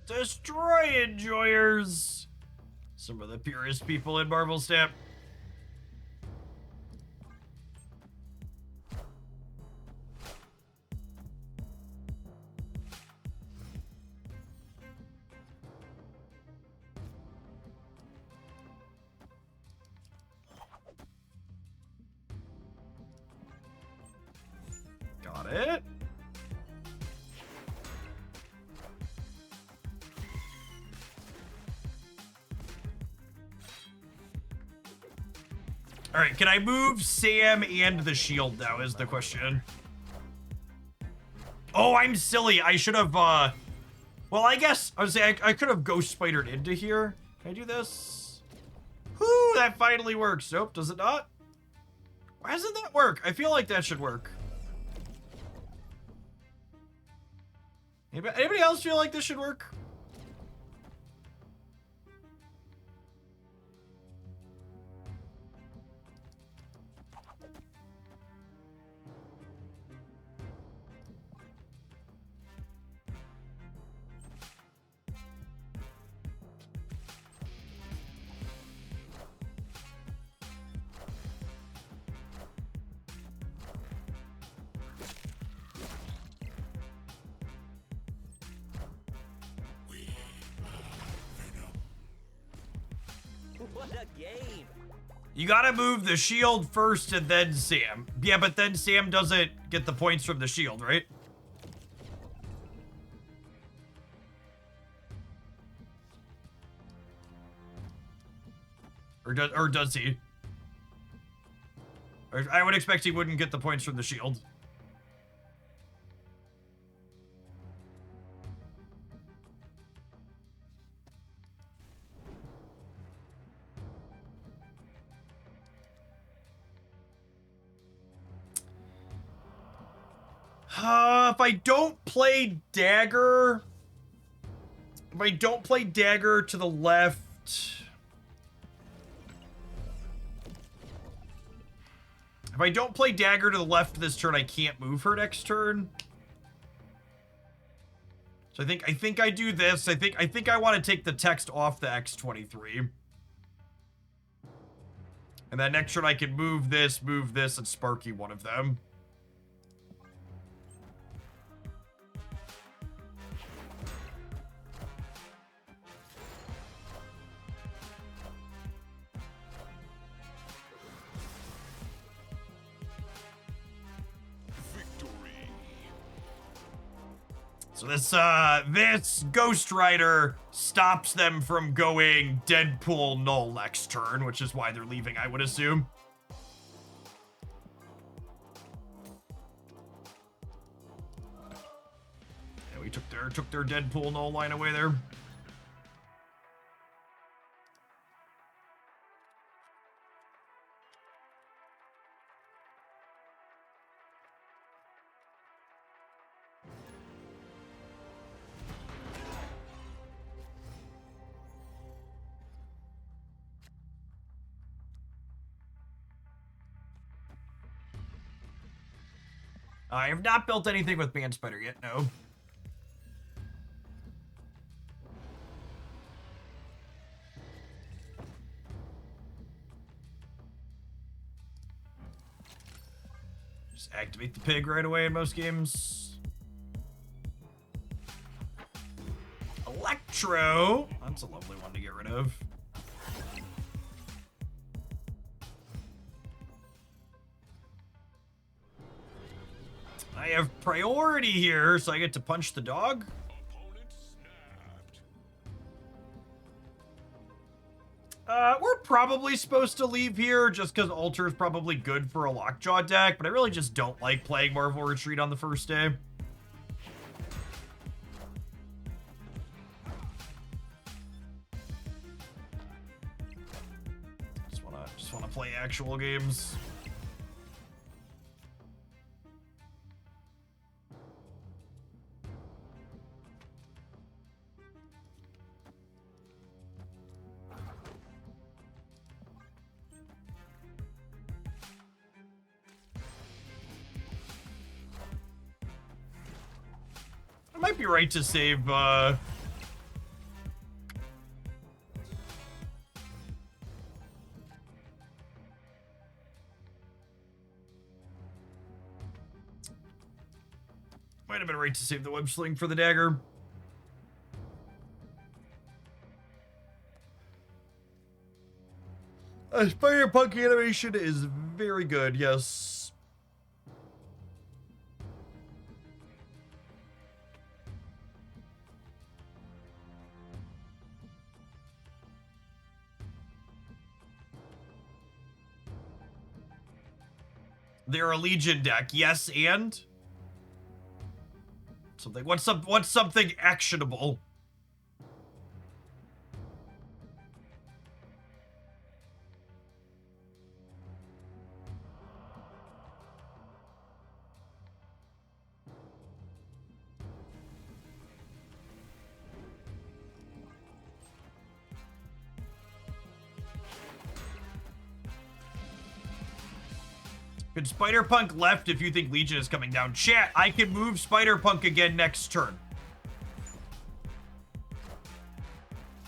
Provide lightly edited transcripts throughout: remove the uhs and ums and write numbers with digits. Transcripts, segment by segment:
Destroy enjoyers! Some of the purest people in Marvel Snap. Got it. All right, can I move Sam and the shield now is the question. Oh, I'm silly. I should have, well, I guess, I was saying I could have ghost spidered into here. Can I do this? Whoo, that finally works. Nope, does it not? Why doesn't that work? I feel like that should work. Anybody else feel like this should work? What a game! You gotta move the shield first and then Sam. Yeah, but then Sam doesn't get the points from the shield, right? Or does he? I would expect he wouldn't get the points from the shield. If I don't play dagger... If I don't play dagger to the left... If I don't play dagger to the left this turn, I can't move her next turn. So I think I do this. I think I want to take the text off the X23. And then next turn I can move this, and Sparky one of them. So this Ghost Rider stops them from going Deadpool null next turn, which is why they're leaving, I would assume. Yeah, we took their Deadpool null line away there. I have not built anything with Man Spider yet, no. Just activate the pig right away in most games. Electro. That's a lovely one to get rid of. I have priority here, so I get to punch the dog. We're probably supposed to leave here just because Alter is probably good for a Lockjaw deck, but I really just don't like playing Marvel Retreat on the first day. Just wanna play actual games. I might be right to save right to save the web sling for the dagger. Spider-Punk animation is very good, yes. They're a Legion deck, yes, and something. What's something actionable? Could Spider-Punk left if you think Legion is coming down? Chat, I can move Spider-Punk again next turn.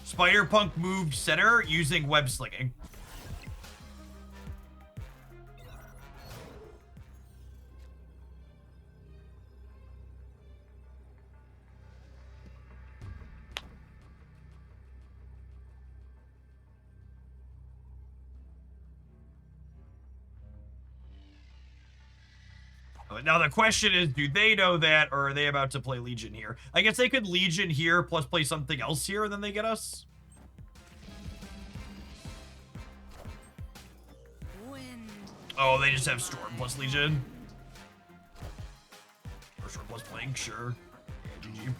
Spider-Punk moved center using web slinging. Now the question is, do they know that, or are they about to play Legion here? I guess they could Legion here plus play something else here, and then they get us. Wind. Oh, they just have Storm plus Legion. Or Storm plus Plague, sure. Yeah, GG.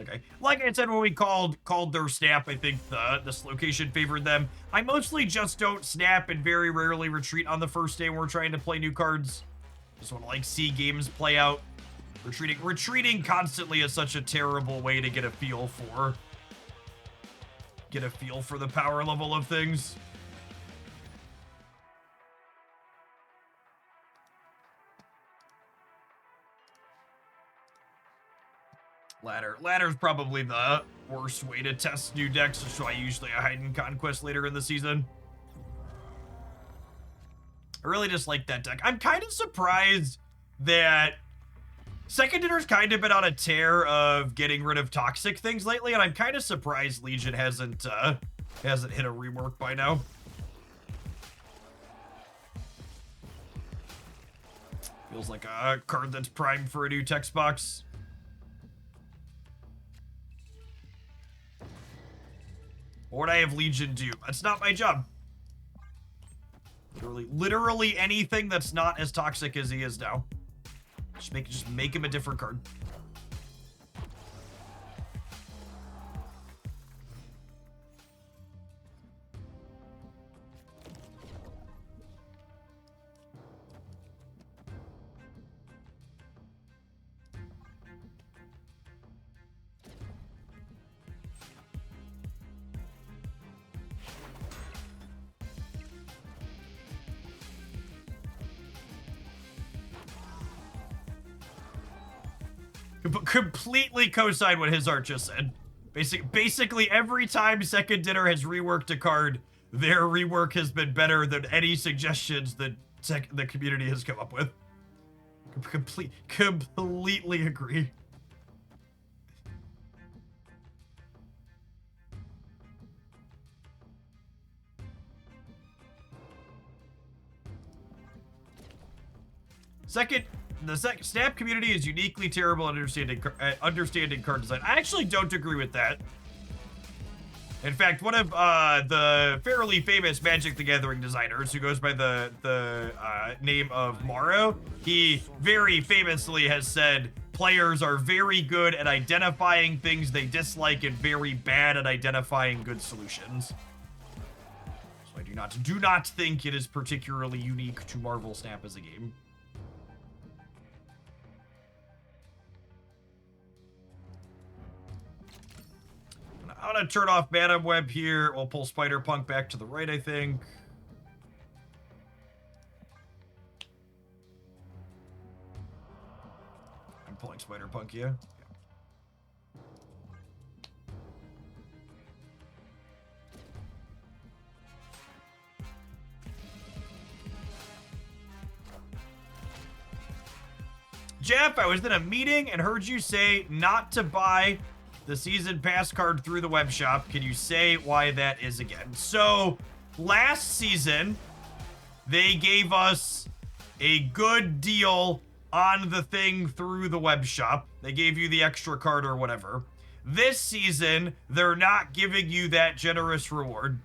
Okay. Like I said when we called their snap, I think this location favored them. I mostly just don't snap and very rarely retreat on the first day when we're trying to play new cards. Just want to like see games play out. Retreating constantly is such a terrible way to get a feel for the power level of things. Ladder's probably the worst way to test new decks, so I usually hide in Conquest later in the season. I really dislike that deck. I'm kind of surprised that Second Dinner's kind of been on a tear of getting rid of toxic things lately, and I'm kind of surprised Legion hasn't hit a rework by now. Feels like a card that's primed for a new text box. What would I have Legion do? That's not my job. Literally anything that's not as toxic as he is now. Just make him a different card. Completely co-sign what his art just said. Basically, every time Second Dinner has reworked a card, their rework has been better than any suggestions that the community has come up with. Completely agree. The Snap community is uniquely terrible at understanding card design. I actually don't agree with that. In fact, one of the fairly famous Magic the Gathering designers, who goes by the name of Morrow, he very famously has said players are very good at identifying things they dislike and very bad at identifying good solutions. So I do not think it is particularly unique to Marvel Snap as a game. I'm gonna turn off Madam Web here. We'll pull Spider-Punk back to the right, I think. I'm pulling Spider-Punk, yeah. Jeff, I was in a meeting and heard you say not to buy the season pass card through the web shop. Can you say why that is again? So last season, they gave us a good deal on the thing through the web shop. They gave you the extra card or whatever. This season, they're not giving you that generous reward.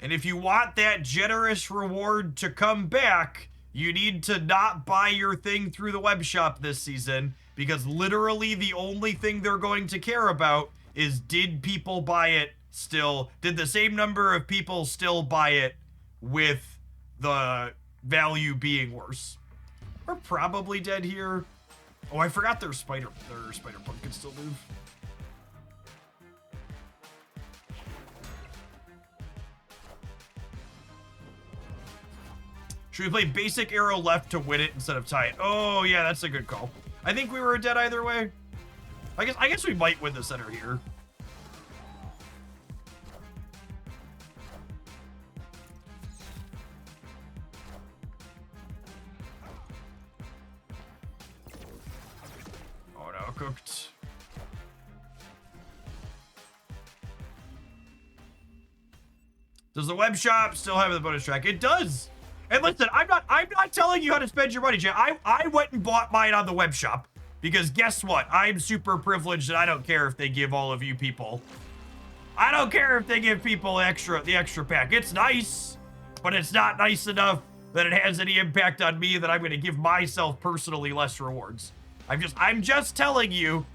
And if you want that generous reward to come back, you need to not buy your thing through the web shop this season, because literally the only thing they're going to care about is, did people buy it still? Did the same number of people still buy it with the value being worse? We're probably dead here. Oh, I forgot their spider punk can still move. Should we play basic arrow left to win it instead of tie it? Oh yeah, that's a good call. I think we were dead either way. I guess we might win the center here. Oh no, cooked. Does the web shop still have the bonus track? It does. And listen, I'm not telling you how to spend your money, Jay. I went and bought mine on the web shop because guess what? I'm super privileged and I don't care if they give all of you people. I don't care if they give people the extra pack. It's nice, but it's not nice enough that it has any impact on me that I'm going to give myself personally less rewards. I'm just telling you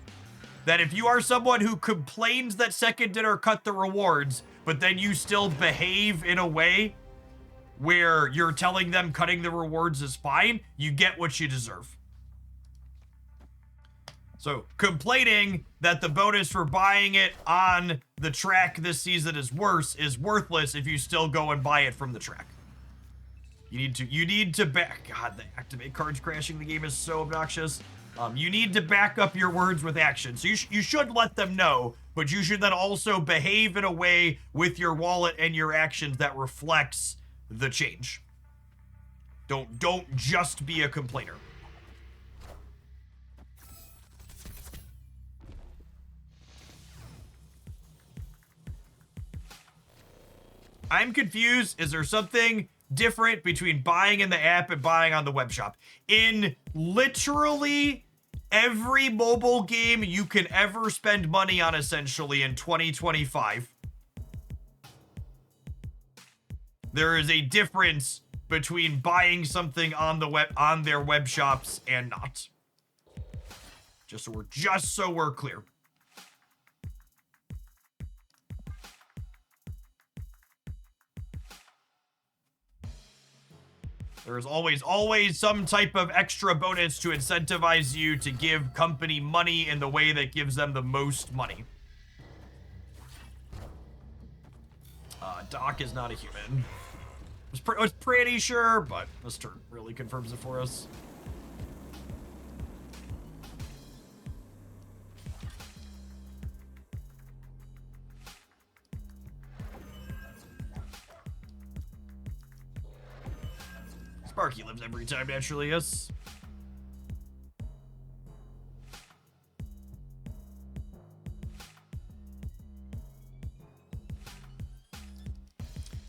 that if you are someone who complains that Second Dinner cut the rewards, but then you still behave in a way where you're telling them cutting the rewards is fine, you get what you deserve. So complaining that the bonus for buying it on the track this season is worthless if you still go and buy it from the track. You need to back. God, the activate cards crashing the game is so obnoxious. You need to back up your words with action. So you should let them know, but you should then also behave in a way with your wallet and your actions that reflects the change. Don't just be a complainer. I'm confused. Is there something different between buying in the app and buying on the web shop? In literally every mobile game you can ever spend money on, essentially, in 2025, there is a difference between buying something on the web, on their web shops, and not. Just so we're clear. There is always some type of extra bonus to incentivize you to give company money in the way that gives them the most money. Doc is not a human. I was pretty sure, but this turn really confirms it for us. Sparky lives every time, naturally, yes.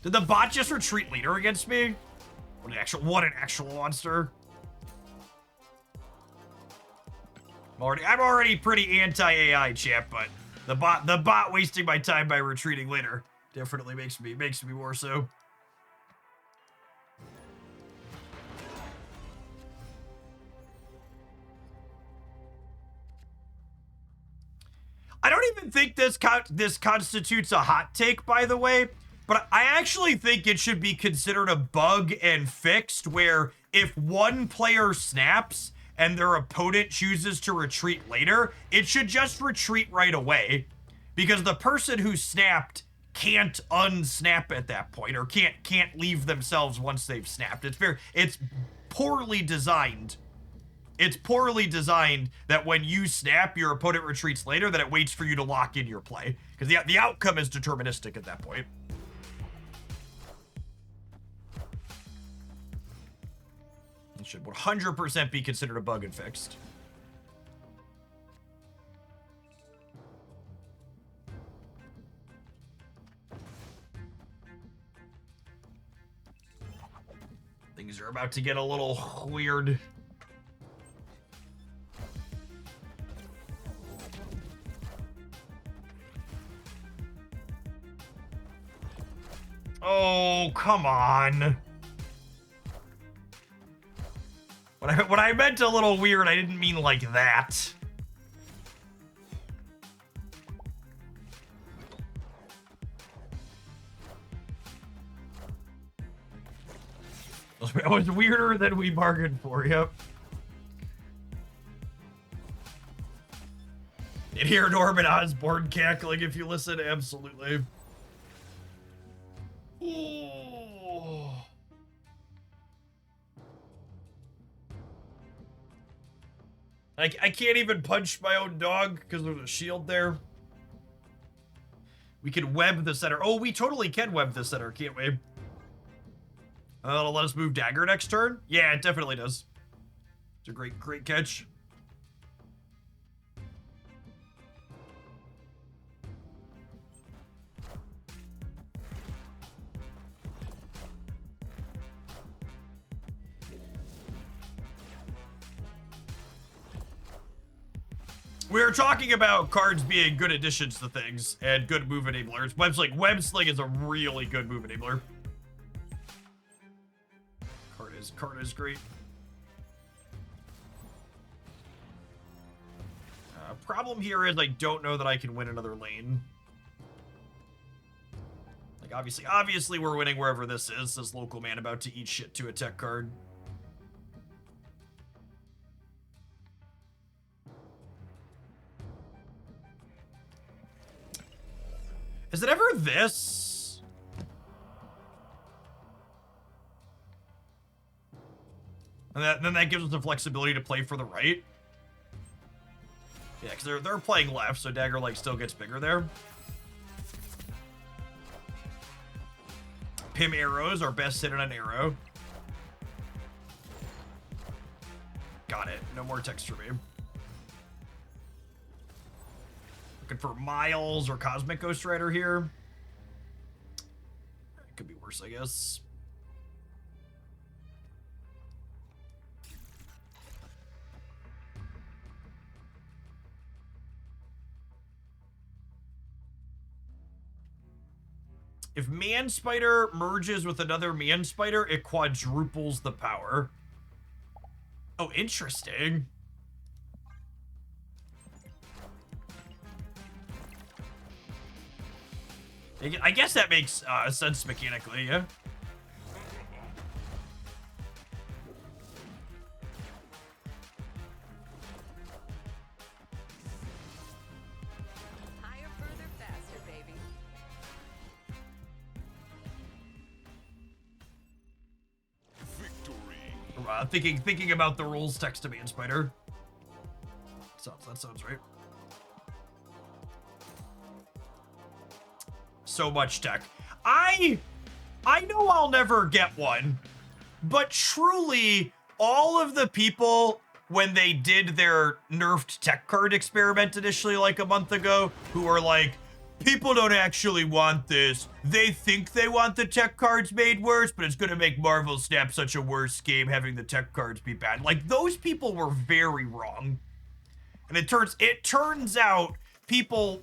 Did the bot just retreat leader against me? What an actual monster. I'm already pretty anti-AI, chat, but the bot wasting my time by retreating later definitely makes me more so. I don't even think this constitutes a hot take, by the way, but I actually think it should be considered a bug and fixed, where if one player snaps and their opponent chooses to retreat later, it should just retreat right away, because the person who snapped can't unsnap at that point, or can't leave themselves once they've snapped. It's poorly designed. It's poorly designed that when you snap, your opponent retreats later, that it waits for you to lock in your play, because the outcome is deterministic at that point. It should 100% be considered a bug and fixed. Things are about to get a little weird. Oh, come on. When I meant a little weird, I didn't mean like that. It was weirder than we bargained for, yep. You hear Norman Osborn cackling if you listen, absolutely. Oh. I can't even punch my own dog because there's a shield there. We can web the center. Oh, we totally can web the center, can't we? It'll let us move dagger next turn? Yeah, it definitely does. It's a great catch. We were talking about cards being good additions to things and good move enablers. Web Sling is a really good move enabler. Card is great. Problem here is I don't know that I can win another lane. Like obviously we're winning wherever this is. This local man about to eat shit to a tech card. Is it ever this? And then that gives us the flexibility to play for the right. Yeah, because they're playing left, so dagger like still gets bigger there. Pim arrows are best hit on an arrow. Got it. No more text for me. Looking for Miles or Cosmic Ghost Rider here. It could be worse, I guess. If Man Spider merges with another Man Spider, it quadruples the power. Oh, interesting. I guess that makes sense mechanically, yeah. Higher, further, faster, baby. Victory. Thinking about the rules text to me in Spider. That sounds right. So much tech. I know I'll never get one, but truly all of the people when they did their nerfed tech card experiment initially like a month ago who are like, people don't actually want this. They think they want the tech cards made worse, but it's going to make Marvel Snap such a worse game having the tech cards be bad. Like, those people were very wrong. And it turns out people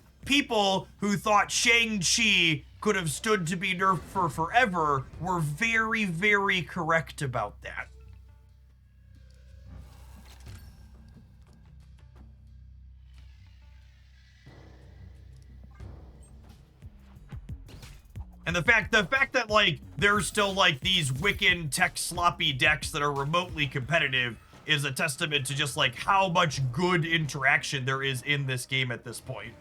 who thought Shang-Chi could have stood to be nerfed for forever were very, very correct about that. And the fact that like there's still like these Wiccan tech sloppy decks that are remotely competitive is a testament to just like how much good interaction there is in this game at this point.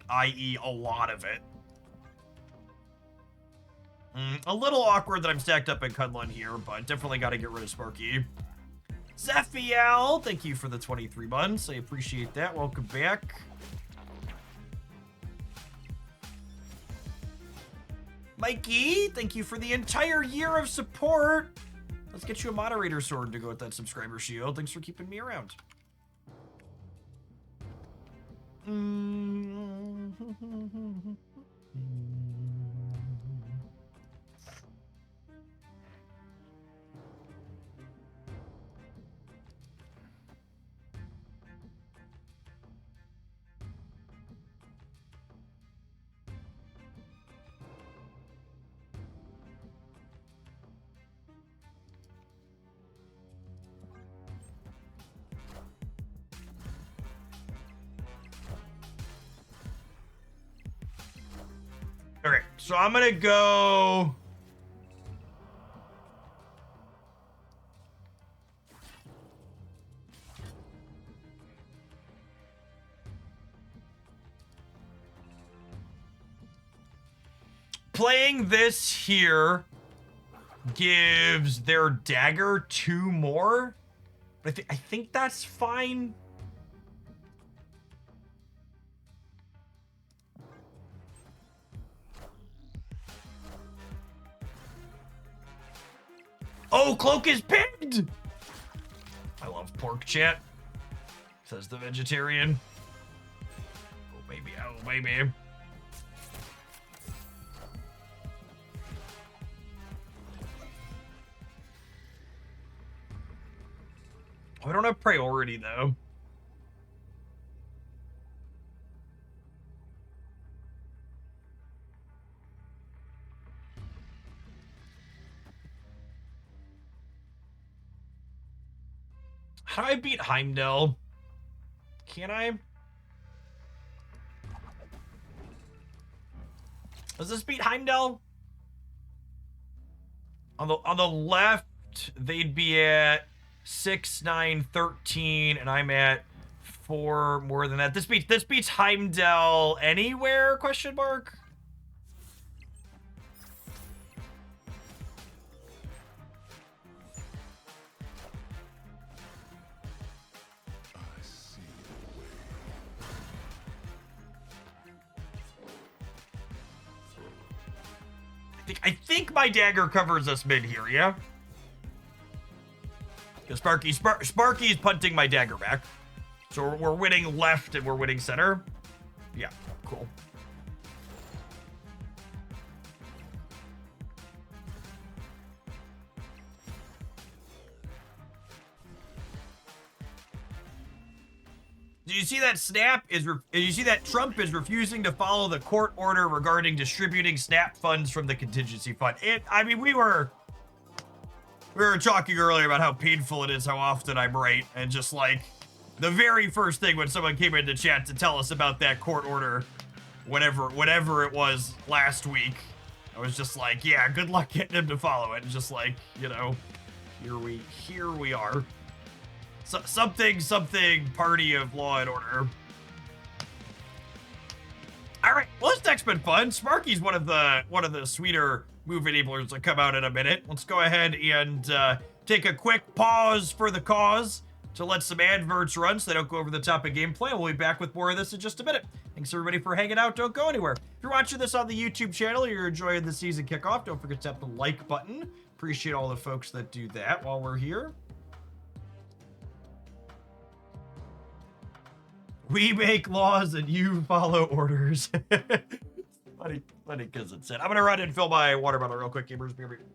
I.e. a lot of it. A little awkward that I'm stacked up in Kunlun here, but definitely got to get rid of Sparky. Zephiel, thank you for the 23 months. I appreciate that. Welcome back. Mikey, thank you for the entire year of support. Let's get you a moderator sword to go with that subscriber shield. Thanks for keeping me around. Okay, so I'm gonna go... Playing this here gives their dagger 2 more. But I think that's fine. Oh, cloak is pinned! I love pork, chat, says the vegetarian. Oh, baby, oh, baby. Oh, I don't have priority, though. How do I beat Heimdall? Can I? Does this beat Heimdall? On the left, they'd be at 6, 9, 13, and I'm at 4 more than that. This beats Heimdall anywhere? Question mark. I think my dagger covers us mid here, yeah? Because Sparky's punting my dagger back. So we're winning left and we're winning center. Yeah, cool. Do you see that you see that Trump is refusing to follow the court order regarding distributing SNAP funds from the contingency fund? I mean, we were talking earlier about how painful it is, how often I'm right, and just like the very first thing when someone came into chat to tell us about that court order, whatever it was last week, I was just like, yeah, good luck getting him to follow it. And just like, you know, here we are. So, something party of law and order. All right, well, this deck's been fun. Sparky's one of the sweeter move enablers that come out in a minute. Let's go ahead and take a quick pause for the cause to let some adverts run so they don't go over the top of gameplay. We'll be back with more of this in just a minute. Thanks everybody for hanging out. Don't go anywhere. If you're watching this on the YouTube channel, you're enjoying the season kickoff, don't forget to tap the like button. Appreciate all the folks that do that while we're here. We make laws and you follow orders. funny because it said. I'm gonna run and fill my water bottle real quick, gamers. Be right back.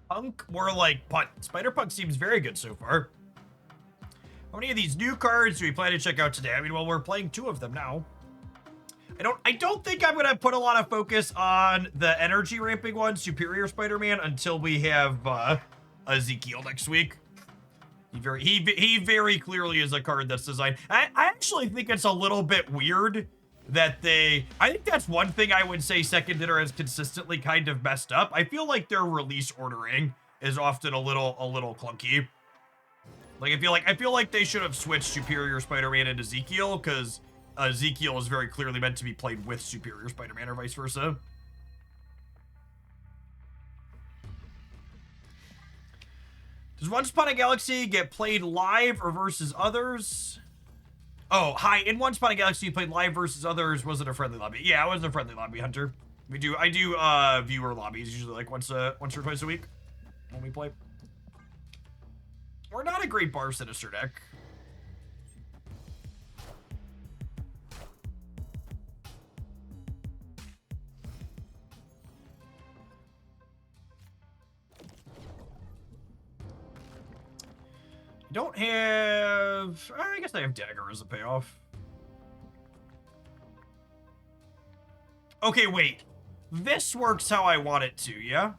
Punk, more like punt. Spider-Punk seems very good so far. How many of these new cards do we plan to check out today? I mean, well, we're playing 2 of them now. I don't think I'm gonna put a lot of focus on the energy ramping one, Superior Spider-Man, until we have Ezekiel next week. He very clearly is a card that's designed. I actually think it's a little bit weird that I think that's one thing I would say Second Dinner has consistently kind of messed up. I feel like their release ordering is often a little clunky. Like I feel like they should have switched Superior Spider-Man and Ezekiel, because Ezekiel is very clearly meant to be played with Superior Spider-Man or vice versa. Does Once Upon a Galaxy get played live or versus others? Oh, hi. In Once Upon a Galaxy, you played live versus others. Was it a friendly lobby? Yeah, it was a friendly lobby, Hunter. I do viewer lobbies usually like once or twice a week when we play. We're not a great bar Sinister deck. Don't have... I guess I have Dagger as a payoff. Okay, wait. This works how I want it to, yeah?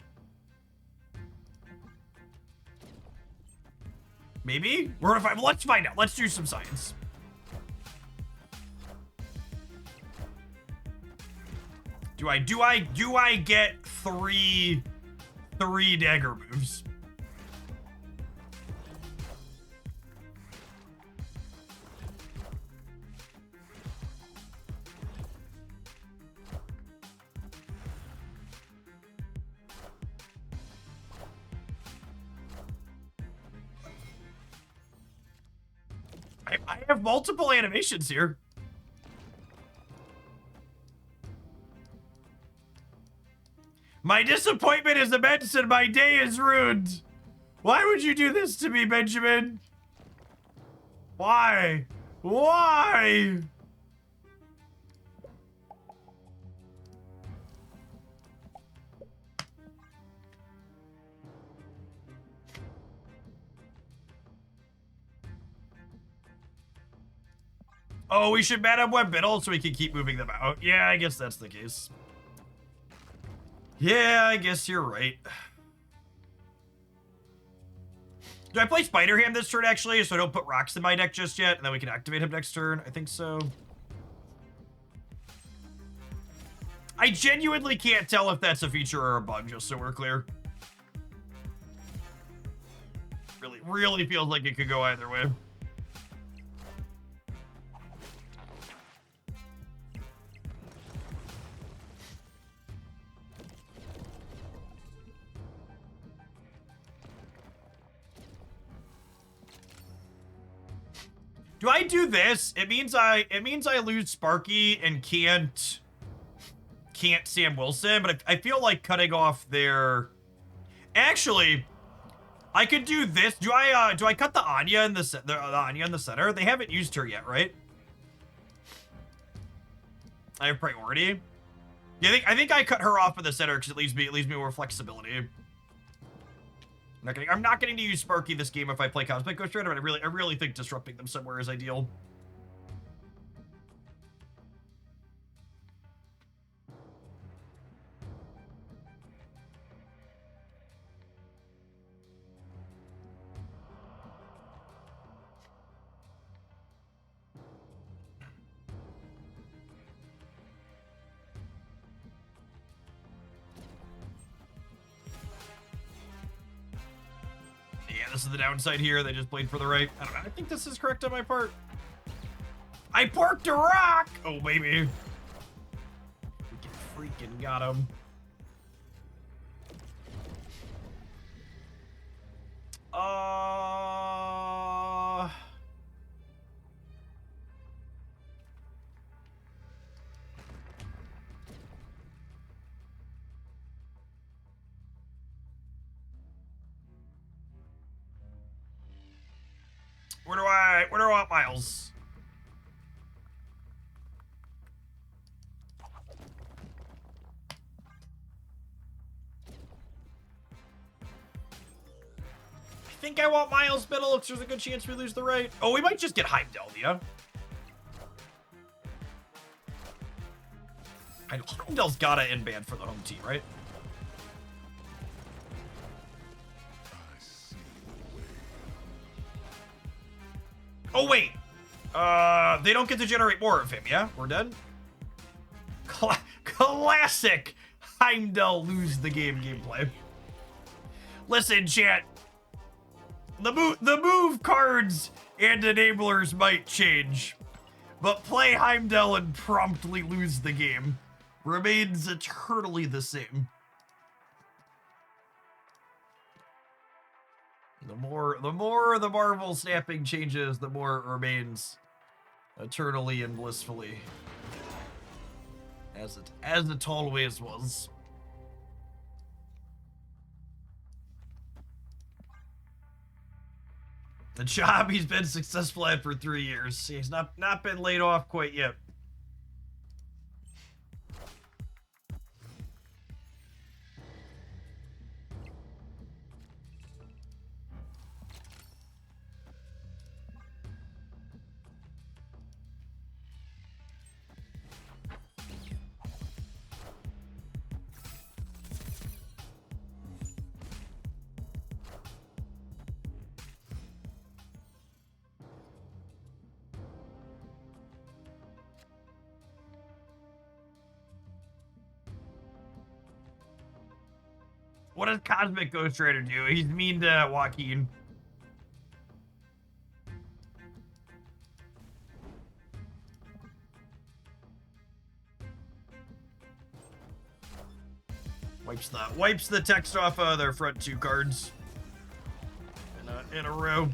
Maybe? Let's find out. Let's do some science. Do I get three Dagger moves? I have multiple animations here. My disappointment is immense and my day is ruined. Why would you do this to me, Benjamin? Why? Why? Oh, we should ban up Web Biddle so we can keep moving them out. Yeah, I guess that's the case. Yeah, I guess you're right. Do I play Spider-Ham this turn, actually, so I don't put rocks in my deck just yet, and then we can activate him next turn? I think so. I genuinely can't tell if that's a feature or a bug, just so we're clear. Really feels like it could go either way. Do I do this? It means I lose Sparky and can't Sam Wilson, but I feel like cutting off their... Actually, I could do this. Do I cut the Anya in the Anya in the center? They haven't used her yet, right? I have priority. Yeah, I think I cut her off in the center because it leaves me more flexibility. I'm not getting to use Sparky this game if I play Cosmic Ghost Rider, but I really think disrupting them somewhere is ideal. This is the downside here. They just played for the right. I don't know. I think this is correct on my part. I parked a rock! Oh, baby. Freaking got him. Where do I want Miles? I think I want Miles middle if there's a good chance we lose the right. Oh, we might just get Heimdall, yeah? Heimdall's gotta end ban for the home team, right? They don't get to generate more of him, yeah? We're done? Classic Heimdall lose the game gameplay. Listen, chat. The move cards and enablers might change, but play Heimdall and promptly lose the game remains eternally the same. The more the Marvel snapping changes, the more it remains eternally and blissfully as it always was. The job he's been successful at for 3 years. He's not been laid off quite yet. What does Cosmic Ghost Rider do? He's mean to Joaquin. Wipes the text off of their front 2 cards in a row.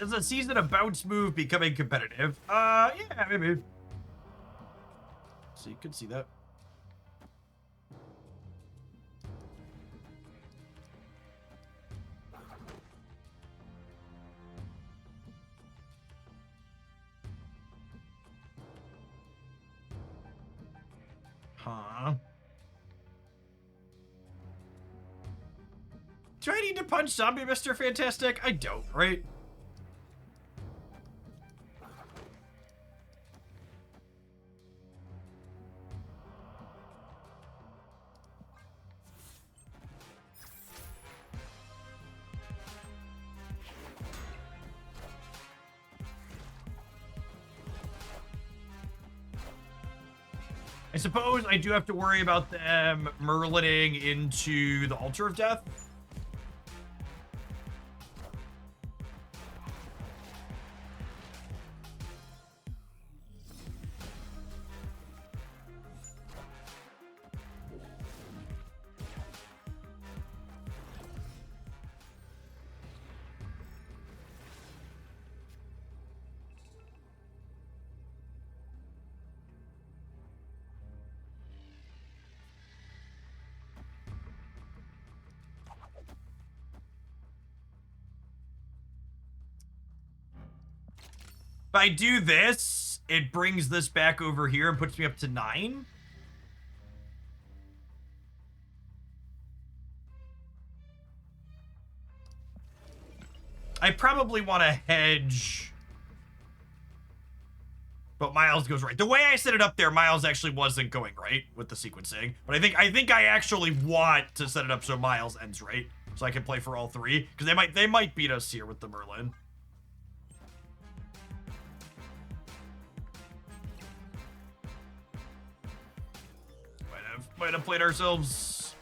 Is a season of bounce move becoming competitive? Yeah, maybe. So you could see that. Huh? Do I need to punch Zombie Mr. Fantastic? I don't, right? I suppose I do have to worry about them Merlining into the Altar of Death. If I do this, it brings this back over here and puts me up to 9. I probably want to hedge, but Miles goes right. The way I set it up there, Miles actually wasn't going right with the sequencing, but I think I actually want to set it up so Miles ends right, so I can play for all 3, because they might beat us here with the Merlin. Might have played ourselves.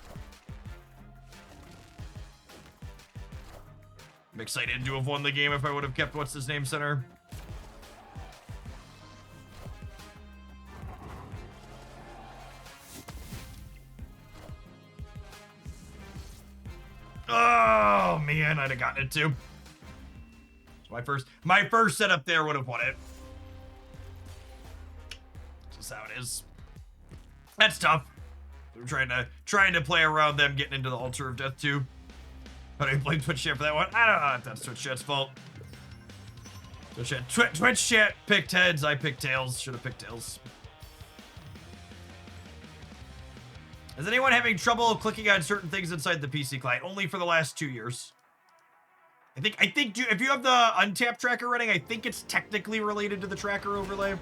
I'm excited to have won the game if I would have kept what's his name center. Oh man, I'd have gotten it too. My first setup there would have won it. Just how it is. That's tough. I'm trying to play around them getting into the Altar of Death too. How do I blame Twitch chat for that one? I don't know if that's Twitch chat's fault. Twitch chat picked heads, I picked tails. Should have picked tails. Is anyone having trouble clicking on certain things inside the PC client? Only for the last 2 years. I think if you have the untapped tracker running, I think it's technically related to the tracker overlay.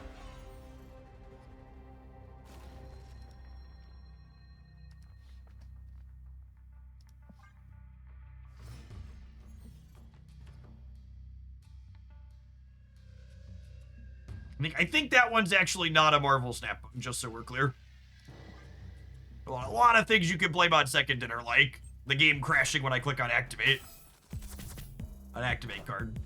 I think that one's actually not a Marvel Snap button, just so we're clear. A lot of things you can blame on second dinner, like the game crashing when I click on activate. An activate card.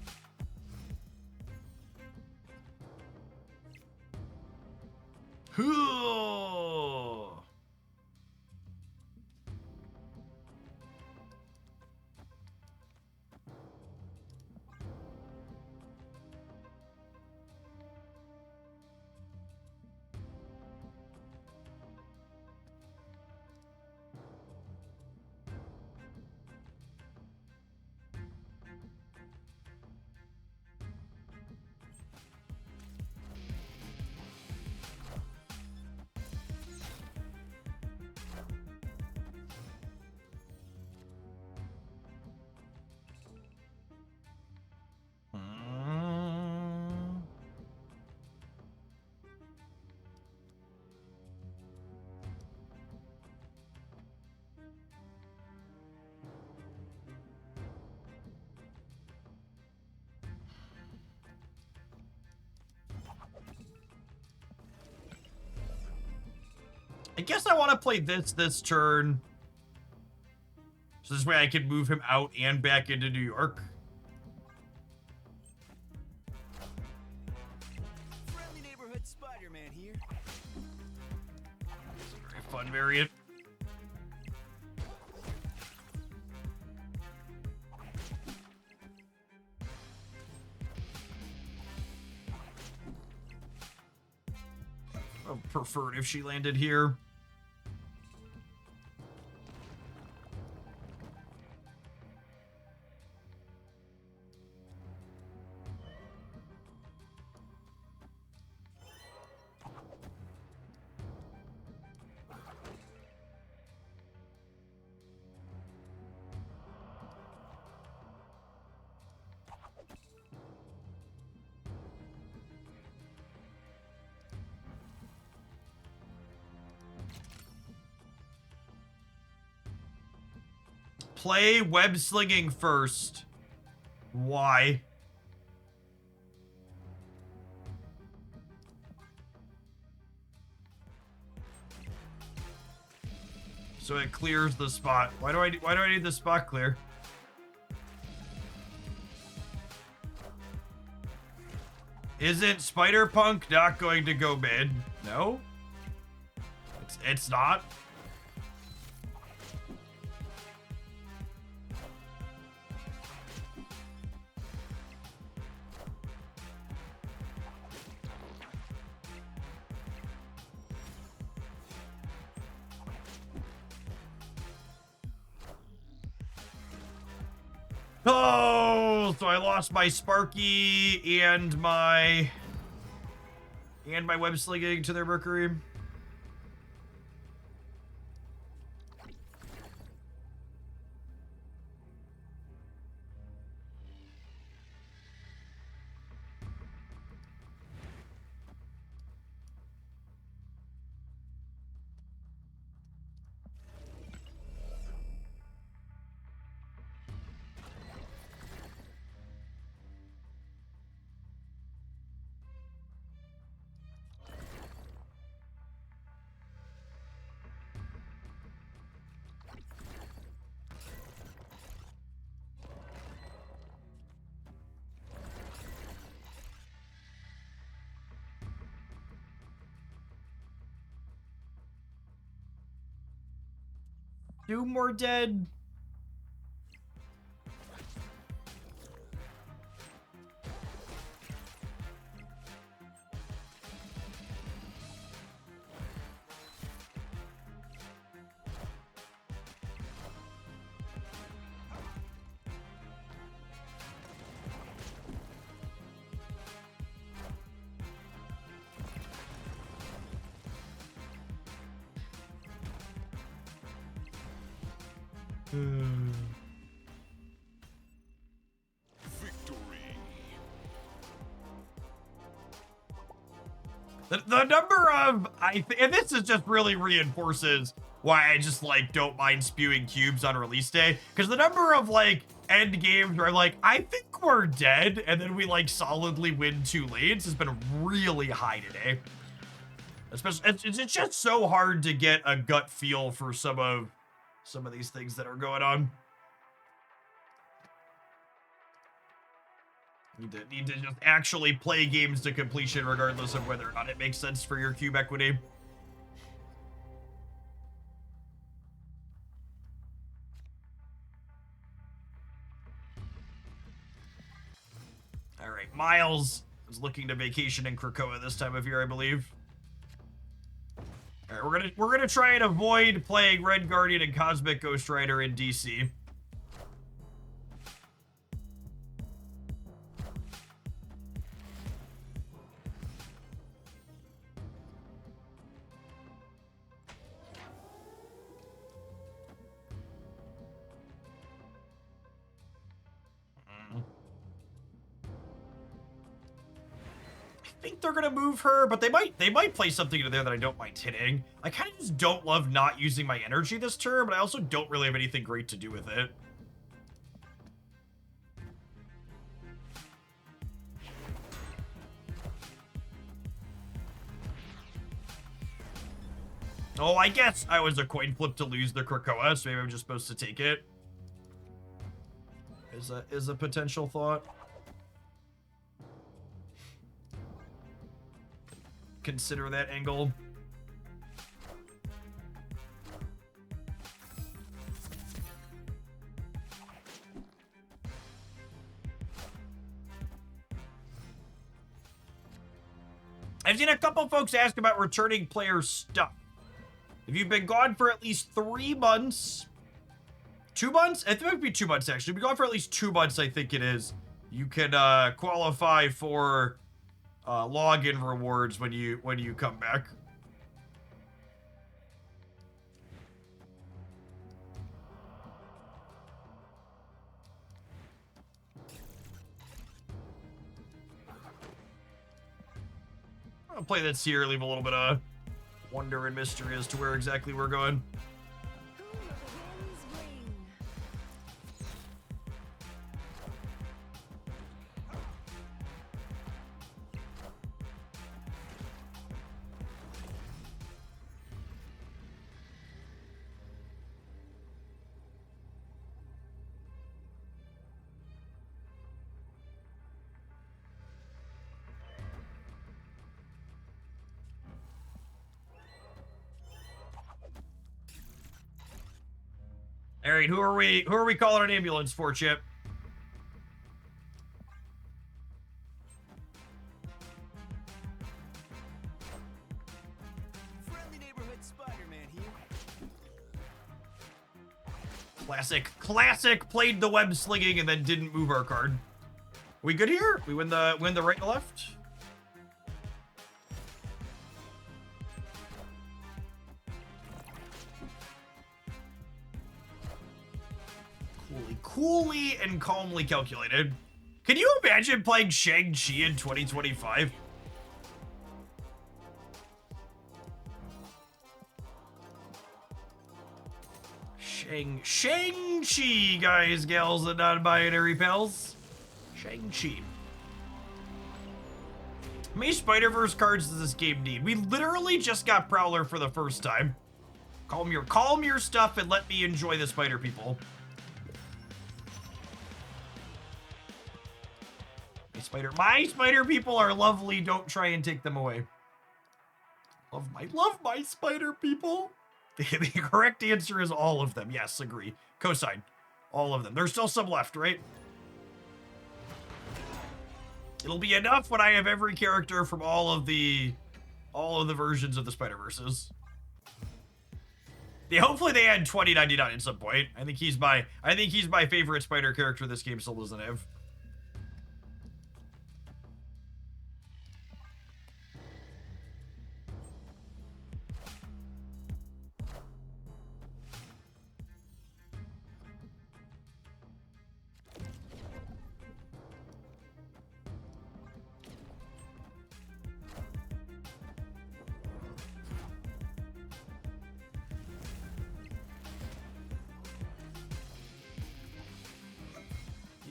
I guess I want to play this turn. So this way I can move him out and back into New York. Friendly neighborhood Spider-Man here. It's a very fun variant. I would prefer it if she landed here. Play web slinging first. Why? So it clears the spot. Why do I need the spot clear? Isn't Spider-Punk not going to go mid? No? It's not? Oh, so I lost my Sparky and my web slinging to their Mercury. Two more dead. The number of, and this is just really reinforces why I just like don't mind spewing cubes on release day, because the number of like end games where I'm like, I think we're dead, and then we like solidly win 2 lanes has been really high today. Especially, it's just so hard to get a gut feel for some of these things that are going on. Need to just actually play games to completion, regardless of whether or not it makes sense for your cube equity. All right, Miles is looking to vacation in Krakoa this time of year, I believe. All right, we're gonna try and avoid playing Red Guardian and Cosmic Ghost Rider in DC. I think they're gonna move her, but they might play something into there that I don't mind hitting. I kind of just don't love not using my energy this turn, but I also don't really have anything great to do with it. Oh, I guess I was a coin flip to lose the Krakoa, so maybe I'm just supposed to take it. Is a potential thought. Consider that angle. I've seen a couple folks ask about returning player stuff. If you've been gone for at least 3 months, 2 months? I think it might be 2 months actually. If you've been gone for at least 2 months, I think it is. You can qualify for login rewards when you come back. I'll play this here, leave a little bit of wonder and mystery as to where exactly we're going. All right, who are we calling an ambulance for, Chip? Friendly neighborhood Spider-Man here. Classic played the web slinging and then didn't move our card. We good here? We win the right and left? Coolly and calmly calculated. Can you imagine playing Shang-Chi in 2025? Shang-Chi, guys, gals, and non-binary pals. Shang-Chi. How many Spidervrse cards does this game need? We literally just got Prowler for the first time. Calm your stuff and let me enjoy the spider people. My spider people are lovely. Don't try and take them away. Love my spider people. The correct answer is all of them. Yes, agree. Cosign. All of them. There's still some left, right? It'll be enough when I have every character from all of the versions of the Spiderverses. Yeah, hopefully they add 2099 at some point. I think he's my favorite spider character this game still doesn't have.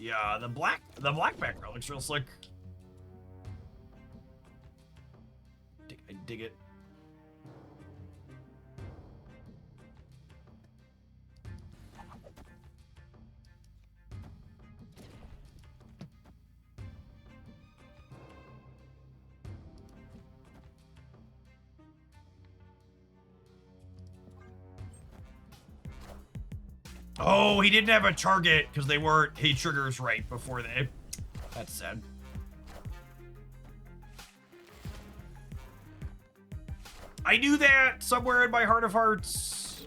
Yeah, the black background looks real slick. I dig it. Oh, he didn't have a target because they weren't hit triggers right before they. That's sad. I knew that somewhere in my heart of hearts.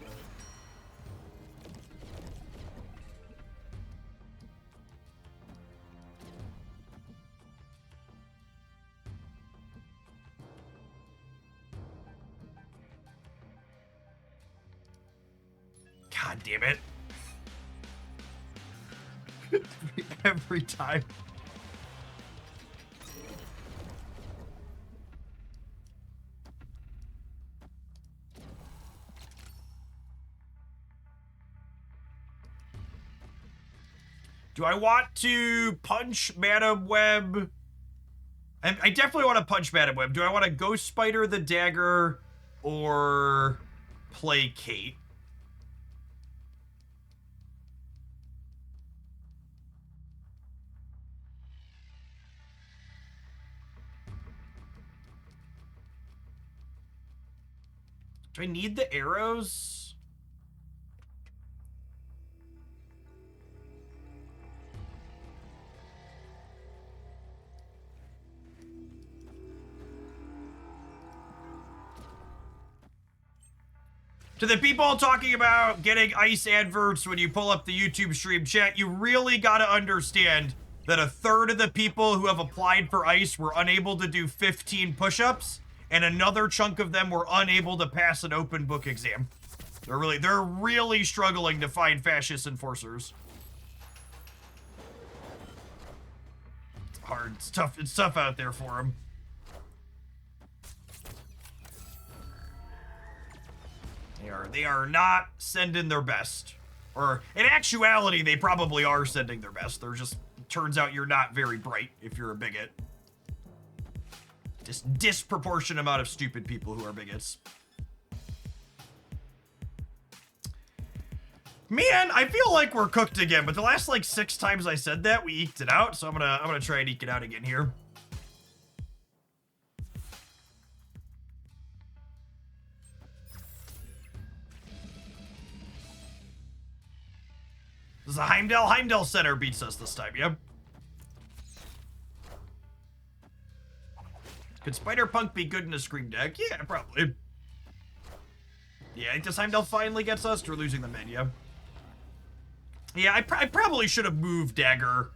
God damn it. Every time. Do I want to punch Madam Web? I definitely want to punch Madam Web. Do I want to Ghost Spider the dagger or play Kate? Do I need the arrows? To the people talking about getting ice adverts when you pull up the YouTube stream chat, you really gotta understand that a third of the people who have applied for ice were unable to do 15 push-ups, and another chunk of them were unable to pass an open book exam. They're really struggling to find fascist enforcers. It's hard. It's tough out there for them. They are not sending their best. Or, in actuality, they probably are sending their best. They're just, turns out you're not very bright if you're a bigot. Just disproportionate amount of stupid people who are bigots. Man, I feel like we're cooked again, but the last like 6 times I said that, we eked it out, so I'm gonna try and eke it out again here. This is a Heimdall. Heimdall Center beats us this time, yep. Could Spider-Punk be good in a Scream deck? Yeah, probably. Yeah, does Heimdall finally gets us? We're losing the mid, yeah. Yeah, I probably should have moved Dagger.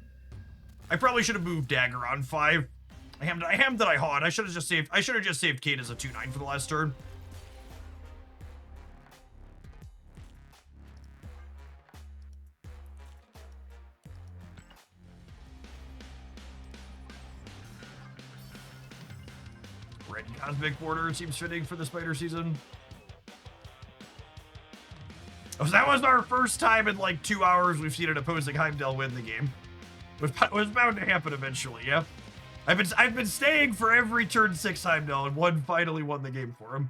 I probably should have moved Dagger on 5. I hammed that I hawed. I should have just saved Kate as a 2/9 for the last turn. Red Cosmic Border seems fitting for the spider season. Oh, so that was our first time in like 2 hours we've seen an opposing Heimdall win the game. It was bound to happen eventually, yeah. I've been staying for every turn 6 Heimdall, and one finally won the game for him.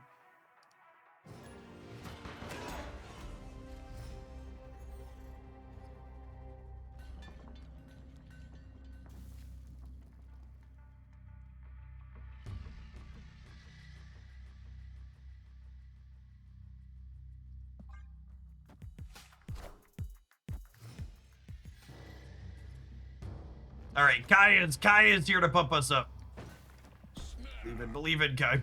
All right, Kai is here to pump us up. Believe in Kai.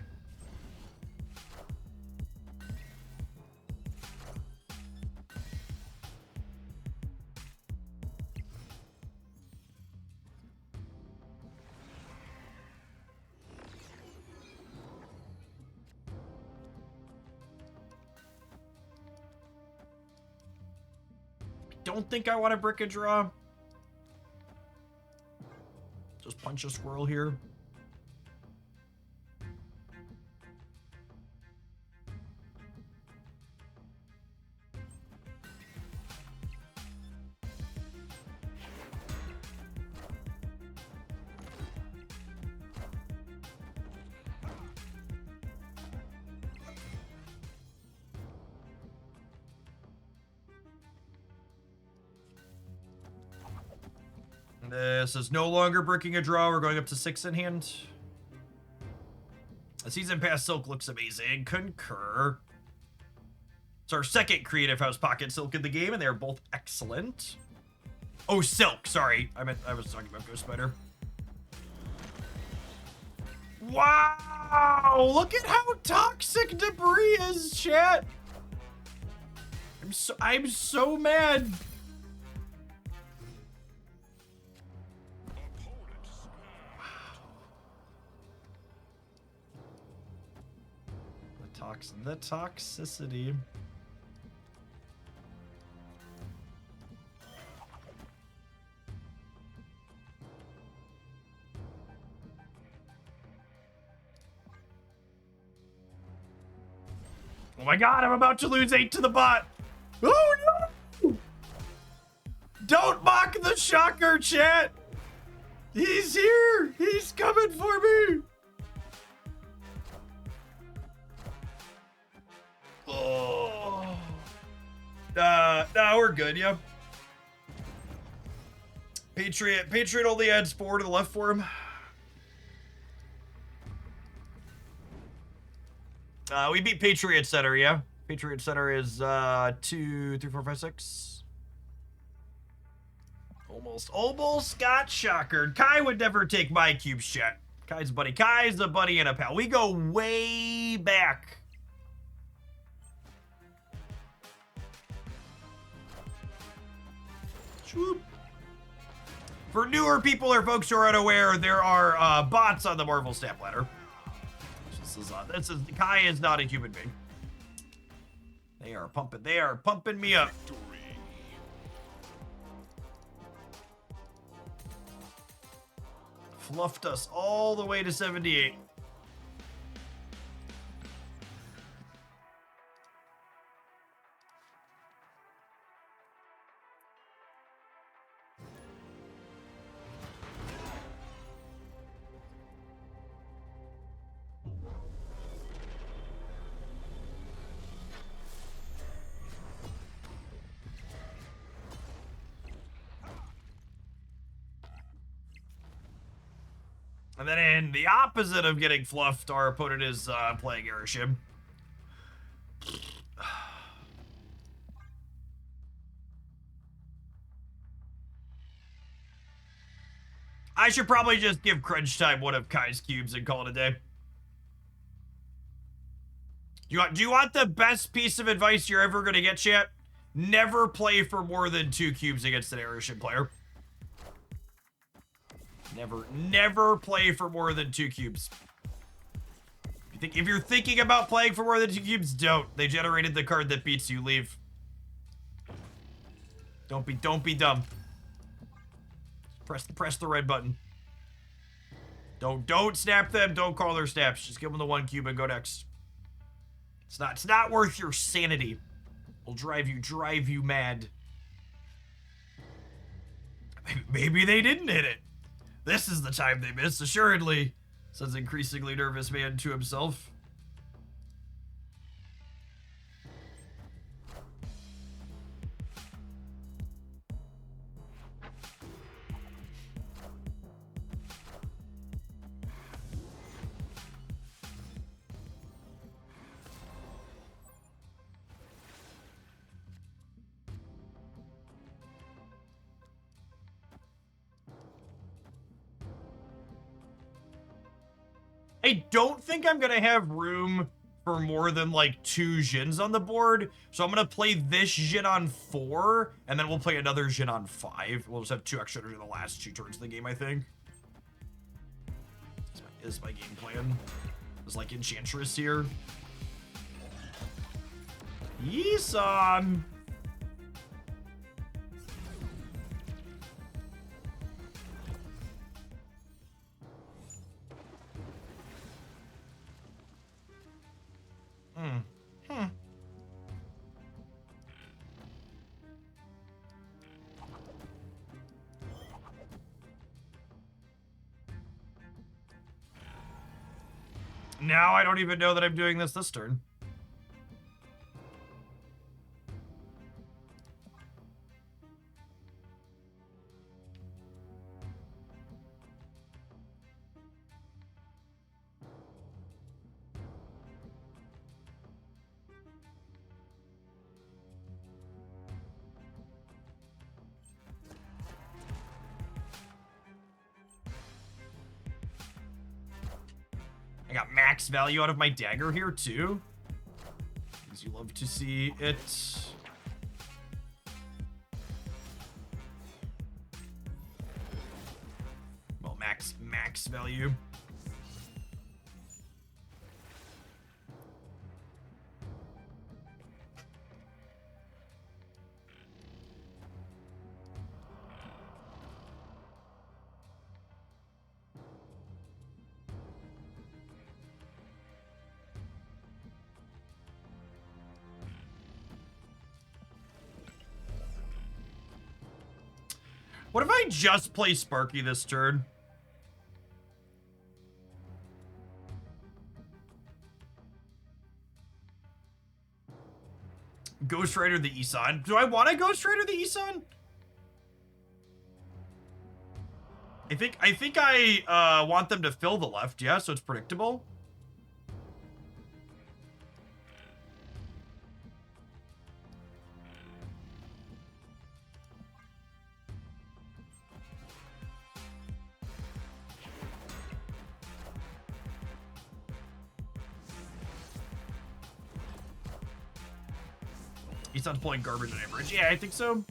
Don't think I want to brick a draw. Just punch a squirrel here. This is no longer breaking a draw. We're going up to 6 in hand. The Season Pass Silk looks amazing. Concur. It's our second Creative House Pocket Silk in the game, and they're both excellent. Oh, Silk. Sorry. I was talking about Ghost Spider. Wow! Look at how toxic debris is, chat. I'm so mad. The toxicity. Oh my god, I'm about to lose 8 to the bot. Oh no! Don't mock the shocker, chat. He's here. He's coming for me. Oh. Nah, we're good, yeah. Patriot only adds 4 to the left for him. We beat Patriot Center, yeah. Patriot Center is 2, 3, 4, 5, 6. Almost got shockered. Kai would never take my cubes, chat. Kai's a buddy. Kai's a buddy and a pal. We go way back. Swoop. For newer people or folks who are unaware, there are bots on the Marvel Stamp Ladder. Kai is not a human being. They are pumping me up. Fluffed us all the way to 78. And then in the opposite of getting fluffed, our opponent is playing Airship. I should probably just give Crunch Time one of Kai's cubes and call it a day. Do you want the best piece of advice you're ever going to get, chat? Never play for more than 2 cubes against an Airship player. Never play for more than 2 cubes. If you're thinking about playing for more than 2 cubes, don't. They generated the card that beats you. Leave. Don't be dumb. Press the red button. Don't snap them. Don't call their snaps. Just give them the 1 cube and go next. It's not worth your sanity. It'll drive you mad. Maybe they didn't hit it. This is the time they missed, assuredly, says increasingly nervous man to himself. I don't think I'm gonna have room for more than like 2 Jins on the board, so I'm gonna play this Jin on 4, and then we'll play another Jin on 5. We'll just have 2 extra in the last 2 turns of the game, I think. Is my game plan. There's like Enchantress here. Yeeson! Now I don't even know that I'm doing this turn. got max value out of my dagger here, too. Because you love to see it. Well, max value. What if I just play Sparky this turn? Ghost Rider the Isan. Do I want to Ghost Rider the Isan? I think I want them to fill the left, yeah, so it's predictable. He's not pulling garbage on average. Yeah, I think so.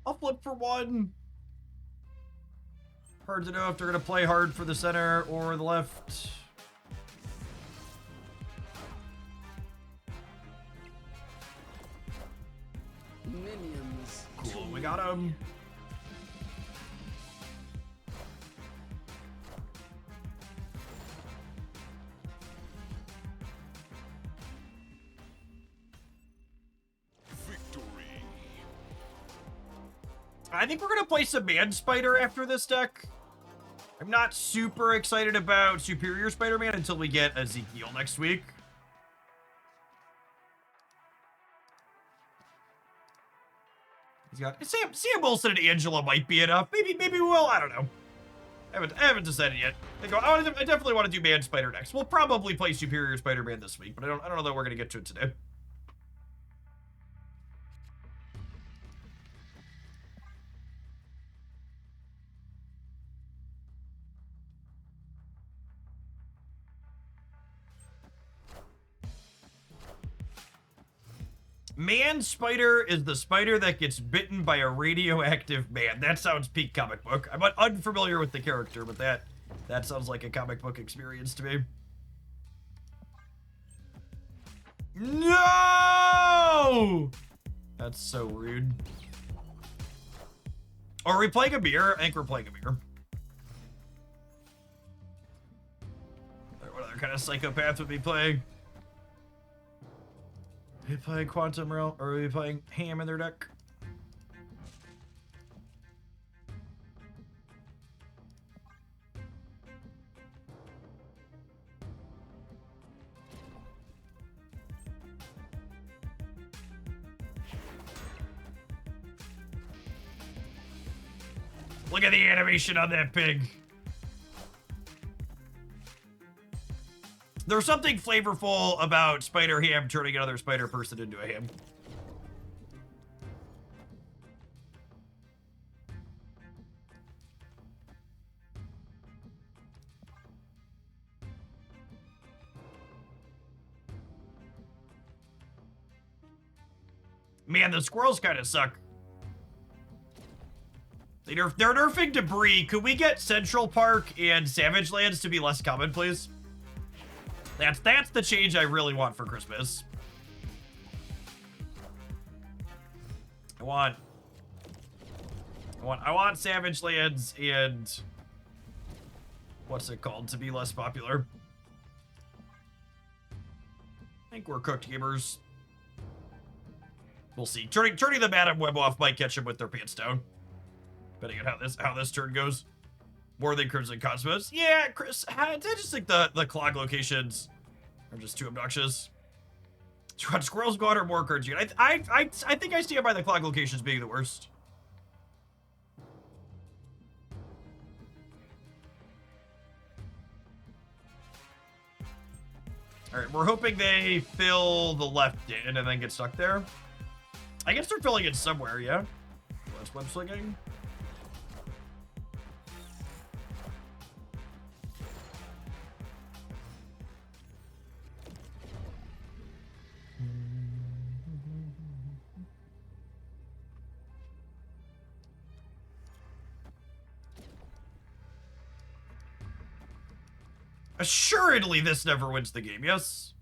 I'll flip for one. Hard to know if they're going to play hard for the center or the left. Minions. Cool, we got him. I think we're going to play some Man Spider after this deck. I'm not super excited about Superior Spider-Man until we get Ezekiel next week. He's got Sam Wilson and Angela might be enough. Maybe we will. I don't know. I haven't decided yet. I definitely want to do Man Spider next. We'll probably play Superior Spider-Man this week, but I don't know that we're going to get to it today. Man Spider is the spider that gets bitten by a radioactive man. That sounds peak comic book. I'm unfamiliar with the character, but that sounds like a comic book experience to me. No! That's so rude. Are we playing a beer? I think we're playing a beer. What other kind of psychopath would be playing? Are we playing Quantum Realm, or are we playing Ham in their deck? Look at the animation on that pig. There's something flavorful about Spider Ham turning another spider person into a ham. Man, the squirrels kind of suck. They're nerfing debris. Could we get Central Park and Savage Lands to be less common, please? That's the change I really want for Christmas. I want Savage Lands and what's it called to be less popular. I think we're cooked, gamers. We'll see. Turning the Madam Web off might catch them with their pants down. depending on how this turn goes. More than Crimson Cosmos. Yeah, Chris, I just think the clog locations are just too obnoxious. Squirrels go out or more cards. I think I stand by the clog locations being the worst. All right, we're hoping they fill the left in and then get stuck there. I guess they're filling it somewhere, yeah? Less web slinging. Assuredly, this never wins the game, yes?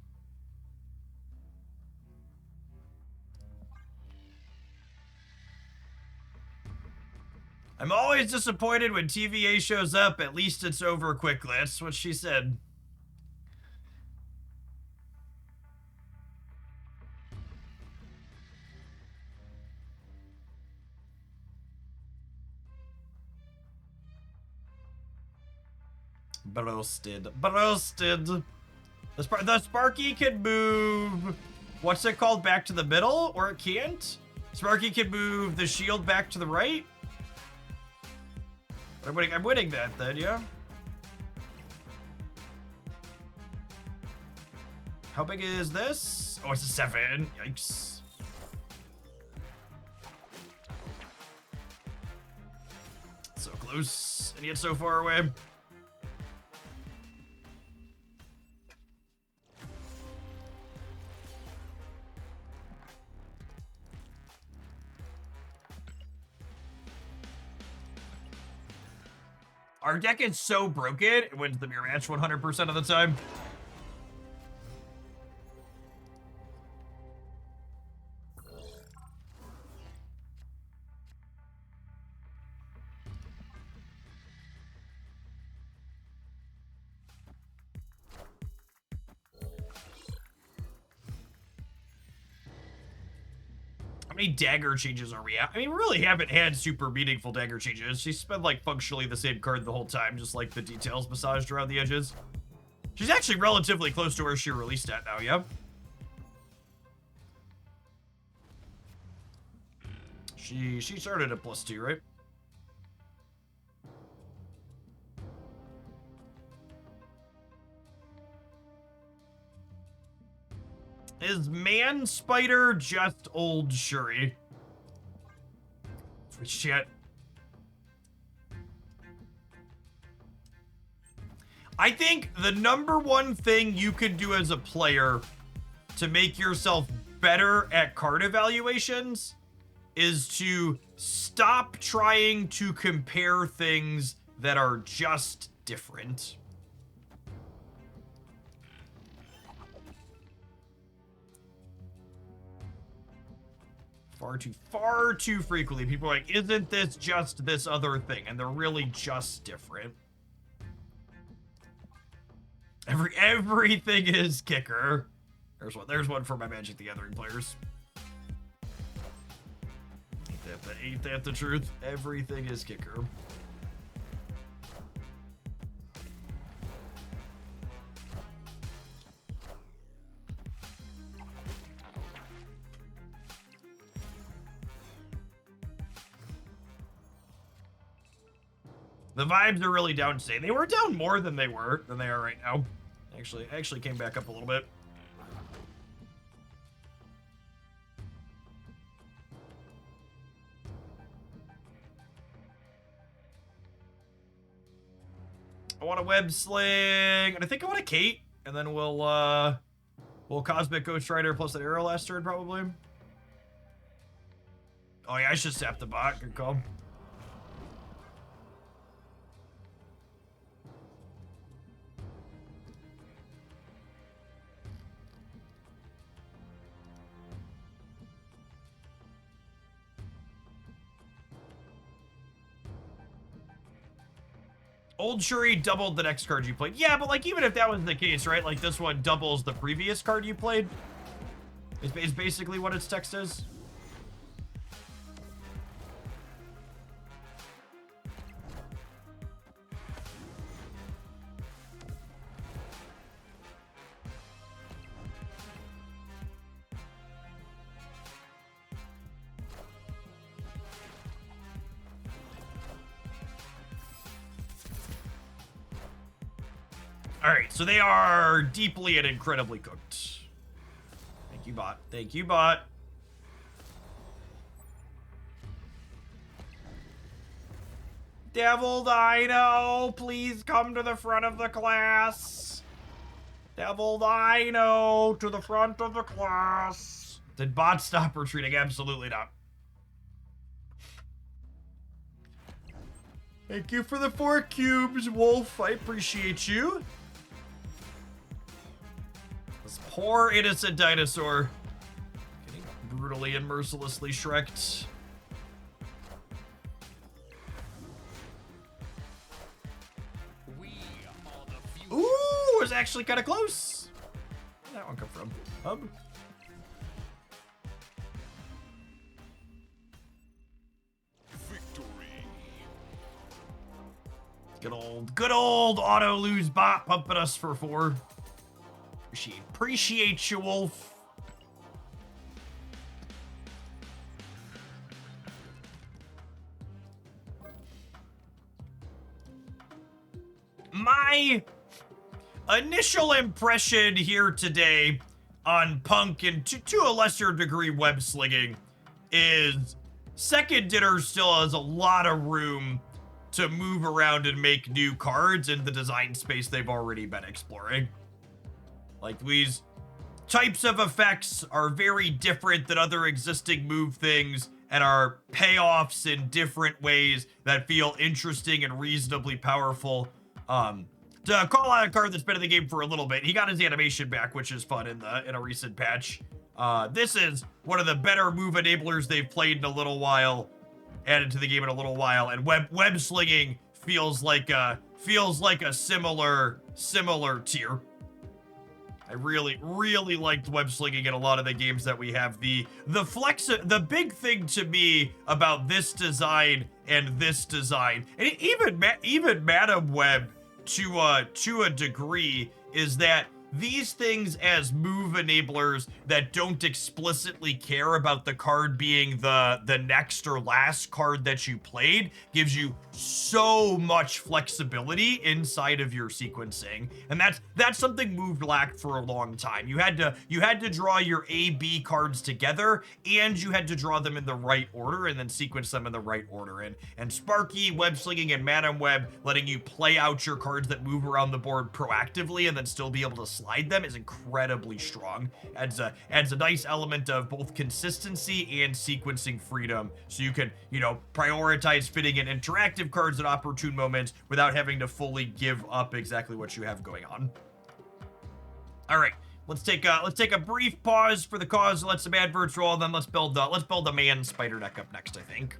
I'm always disappointed when TVA shows up. At least it's over quickly. That's what she said. Broasted. The Sparky can move. What's it called? Back to the middle, or it can't. Sparky can move the shield back to the right. I'm winning that then, yeah. How big is this? Oh, it's a 7. Yikes. So close, and yet so far away. Our deck is so broken, it wins the mirror match 100% of the time. How many dagger changes are we at? I mean, we really haven't had super meaningful dagger changes. She's been, like, functionally the same card the whole time, just, like, the details massaged around the edges. She's actually relatively close to where she released at now, yeah? She started at +2, right? Is Man Spider just old Shuri? Shit. I think the #1 thing you can do as a player to make yourself better at card evaluations is to stop trying to compare things that are just different. Far too frequently, people are like, isn't this just this other thing? And they're really just different. Everything is kicker. There's one for my Magic the Gathering players. Ain't that the truth? Everything is kicker. The vibes are really down today. They were down more than they are right now. Actually came back up a little bit. I want a web sling, and I think I want a Kate, and then we'll Cosmic Ghost Rider plus an arrow last turn probably. Oh yeah, I should sap the bot. Good call. Old Shuri doubled the next card you played. Yeah, but like even if that was the case, right? Like this one doubles the previous card you played. Is basically what its text is. All right, so they are deeply and incredibly cooked. Thank you, bot. Thank you, bot. Devil Dino, please come to the front of the class. Devil Dino, to the front of the class. Did bot stop retreating? Absolutely not. Thank you for the 4 cubes, Wolf. I appreciate you. This poor innocent dinosaur getting brutally and mercilessly shreked. Ooh, it was actually kind of close. Where'd that one come from? Hub. Good old auto lose bot pumping us for 4. Appreciate you, Wolf. My initial impression here today on Punk and to a lesser degree web slinging is Second Dinner still has a lot of room to move around and make new cards in the design space they've already been exploring. Like, these types of effects are very different than other existing move things and are payoffs in different ways that feel interesting and reasonably powerful. To call out a card that's been in the game for a little bit, he got his animation back, which is fun in a recent patch. This is one of the better move enablers they've played in a little while, added to the game in a little while, and web slinging feels like a similar tier. I really liked web slinging in a lot of the games that we have. The big thing to me about this design and this design, and even Madam Web to a degree, is that these things as move enablers that don't explicitly care about the card being the next or last card that you played gives you so much flexibility inside of your sequencing, and that's something move lacked for a long time. You had to draw your A-B cards together, and you had to draw them in the right order and then sequence them in the right order. And Sparky, web slinging, and Madam Web letting you play out your cards that move around the board proactively and then still be able to slide them is incredibly strong. Adds a nice element of both consistency and sequencing freedom, so you can, prioritize fitting in interactive cards at opportune moments without having to fully give up exactly what you have going on. All right, let's take a brief pause for the cause, let some adverts roll, and then let's build the man spider deck up next, I think.